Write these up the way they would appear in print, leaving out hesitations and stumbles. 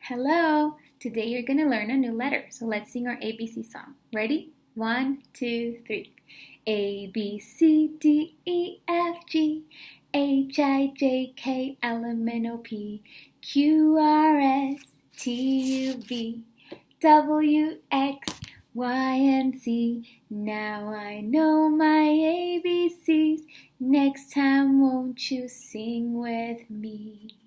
Hello! Today you're going to learn a new letter. So let's sing our ABC song. Ready? 1, 2, 3. A, B, C, D, E, F, G, H, I, J, K, L, M, N, O, P, Q, R, S, T, U, V, W, X, Y, and Z. Now I know my ABCs. Next time won't you sing with me?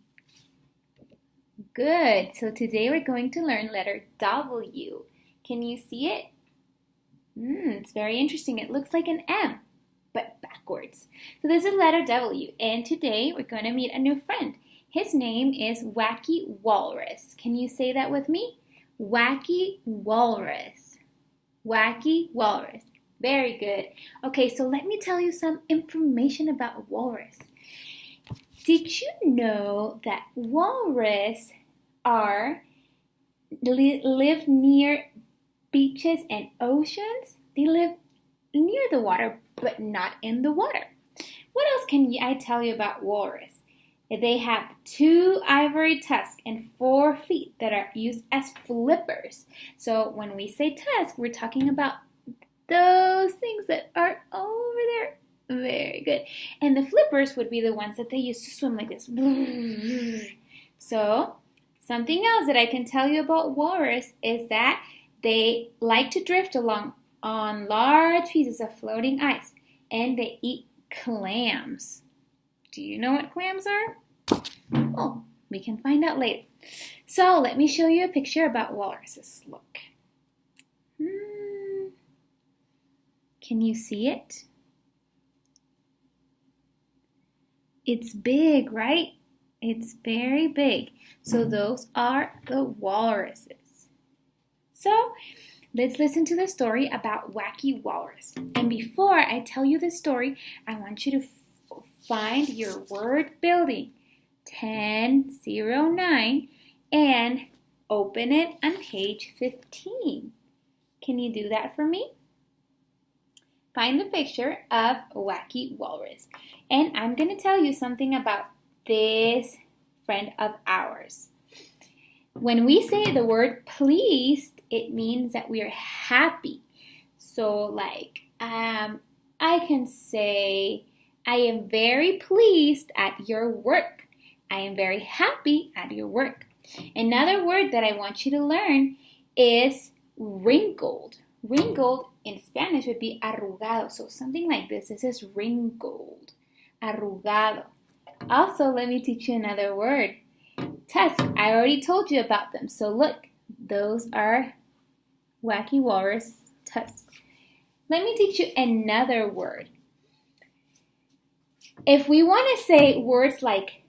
Good. So today we're going to learn letter W. Can you see it? It's very interesting. It looks like an M, but backwards. So this is letter W, and today we're going to meet a new friend. His name is Wacky Walrus. Can you say that with me? Wacky Walrus. Wacky Walrus. Very good. Okay, so let me tell you some information about walrus. Did you know that walrus live near beaches and oceans? They live near the water, but not in the water. What else can I tell you about walrus? They have 2 ivory tusks and 4 feet that are used as flippers. So when we say tusk, we're talking about those things that are over there. Very good. And the flippers would be the ones that they use to swim like this. So, something else that I can tell you about walrus is that they like to drift along on large pieces of floating ice, and they eat clams. Do you know what clams are? Oh, we can find out later. So, let me show you a picture about walruses. Look. Can you see it? It's big, right? It's very big. So those are the walruses. So let's listen to the story about Wacky Walrus. And before I tell you the story, I want you to find your word building 1009 and open it on page 15. Can you do that for me? Find the picture of Wacky Walrus. And I'm going to tell you something about this friend of ours. When we say the word pleased, it means that we are happy. So like, I can say, I am very pleased at your work. I am very happy at your work. Another word that I want you to learn is wrinkled. Wrinkled in Spanish would be arrugado. So something like this. This is wrinkled. Arrugado. Also, let me teach you another word. Tusk. I already told you about them. So look, those are Wacky Walrus tusks. Let me teach you another word. If we want to say words like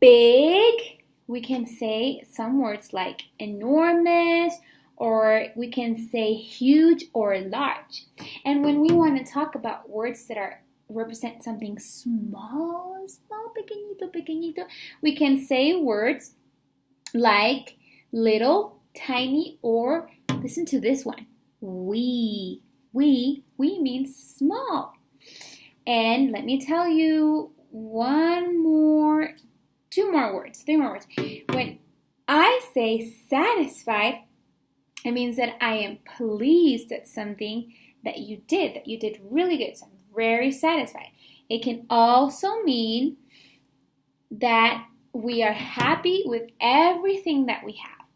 big, we can say some words like enormous, or we can say huge or large. And when we want to talk about words that represent something small, pequeñito, pequeñito, we can say words like little, tiny, or listen to this one, wee. Wee means small. And let me tell you three more words. When I say satisfied, it means that I am pleased at something that you did really good. So I'm very satisfied. It can also mean that we are happy with everything that we have.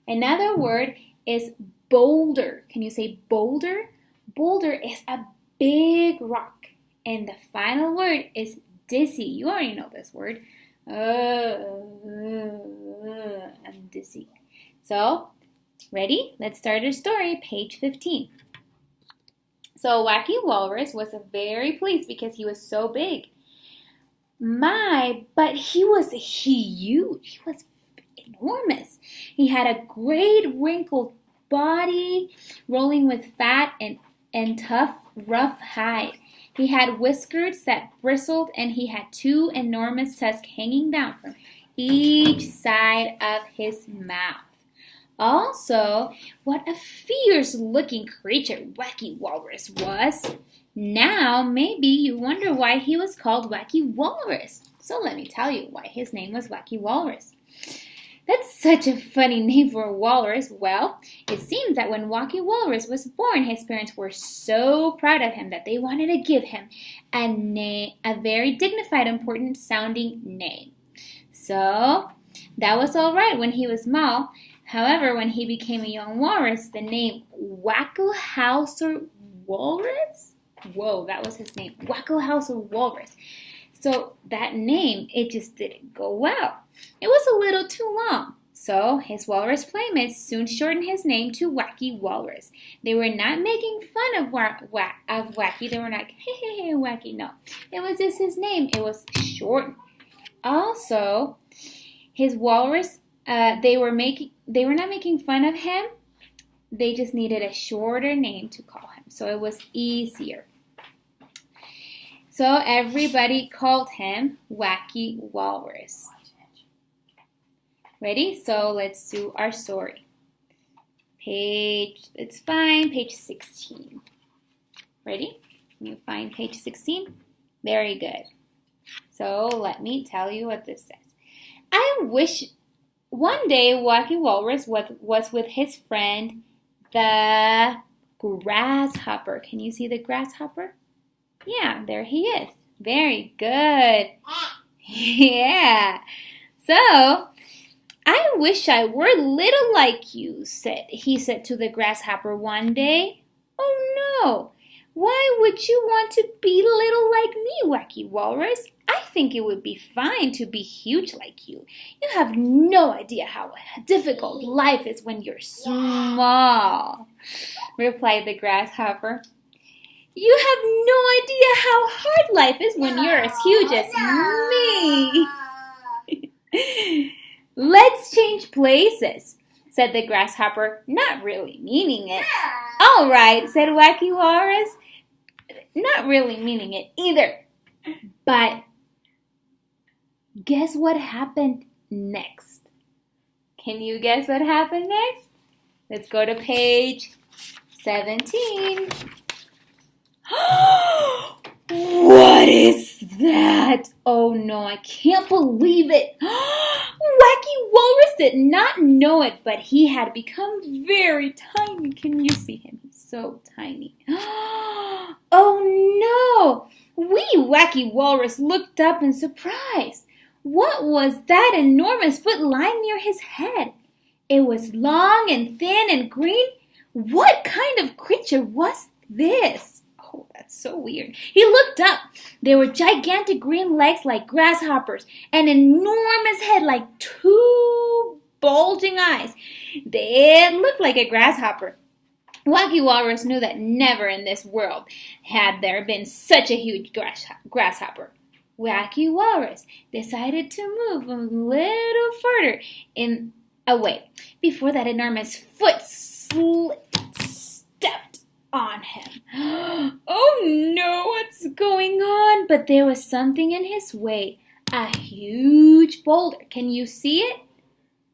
Another word is boulder. Can you say boulder? Boulder is a big rock. And the final word is dizzy. You already know this word. I'm dizzy. So, ready? Let's start our story, page 15. So Wacky Walrus was very pleased because he was so big. But he was huge. He was enormous. He had a great wrinkled body, rolling with fat and tough, rough hide. He had whiskers that bristled, and he had 2 enormous tusks hanging down from each side of his mouth. Also, what a fierce-looking creature Wacky Walrus was. Now, maybe you wonder why he was called Wacky Walrus. So let me tell you why his name was Wacky Walrus. That's such a funny name for a walrus. Well, it seems that when Wacky Walrus was born, his parents were so proud of him that they wanted to give him a very dignified, important sounding name. So, that was all right when he was small. However, when he became a young walrus, the name Wackelhauser Walrus? Whoa, that was his name. Wackelhauser Walrus. So that name, it just didn't go well. It was a little too long. So his walrus playmates soon shortened his name to Wacky Walrus. They were not making fun of Wacky. They were like, hey, Wacky. No, it was just his name. It was shortened. Also, his walrus, they were not making fun of him. They just needed a shorter name to call him. So it was easier. So everybody called him Wacky Walrus. Ready? So let's do our story. Page 16. Ready? Can you find page 16? Very good. So let me tell you what this says. I wish one day Wacky Walrus was with his friend, the grasshopper. Can you see the grasshopper? Yeah, there he is. Very good. Yeah. So, I wish I were little like you, he said to the grasshopper one day. Oh no, why would you want to be little like me, Wacky Walrus? I think it would be fine to be huge like you. You have no idea how difficult life is when you're small, replied the grasshopper. You have no idea how hard life is when you're as huge as me. Let's change places, said the grasshopper, not really meaning it. All right, said Wacky Walrus, not really meaning it either. But guess what happened next? Can you guess what happened next? Let's go to page 17. What is that? Oh no, I can't believe it. Wacky Walrus did not know it, but he had become very tiny. Can you see him? He's so tiny. Oh no! Wee Wacky Walrus looked up in surprise. What was that enormous foot lying near his head? It was long and thin and green. What kind of creature was this? Oh, that's so weird. He looked up. There were gigantic green legs like grasshoppers, an enormous head like two bulging eyes. It looked like a grasshopper. Wacky Walrus knew that never in this world had there been such a huge grasshopper. Wacky Walrus decided to move a little further away before that enormous foot stepped on him. Oh no, what's going on? But there was something in his way. A huge boulder. Can you see it?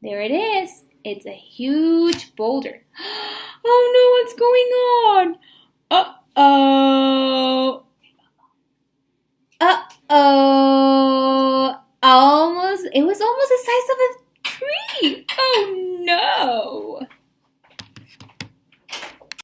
There it is. It's a huge boulder. Oh no, what's going on? Uh-oh.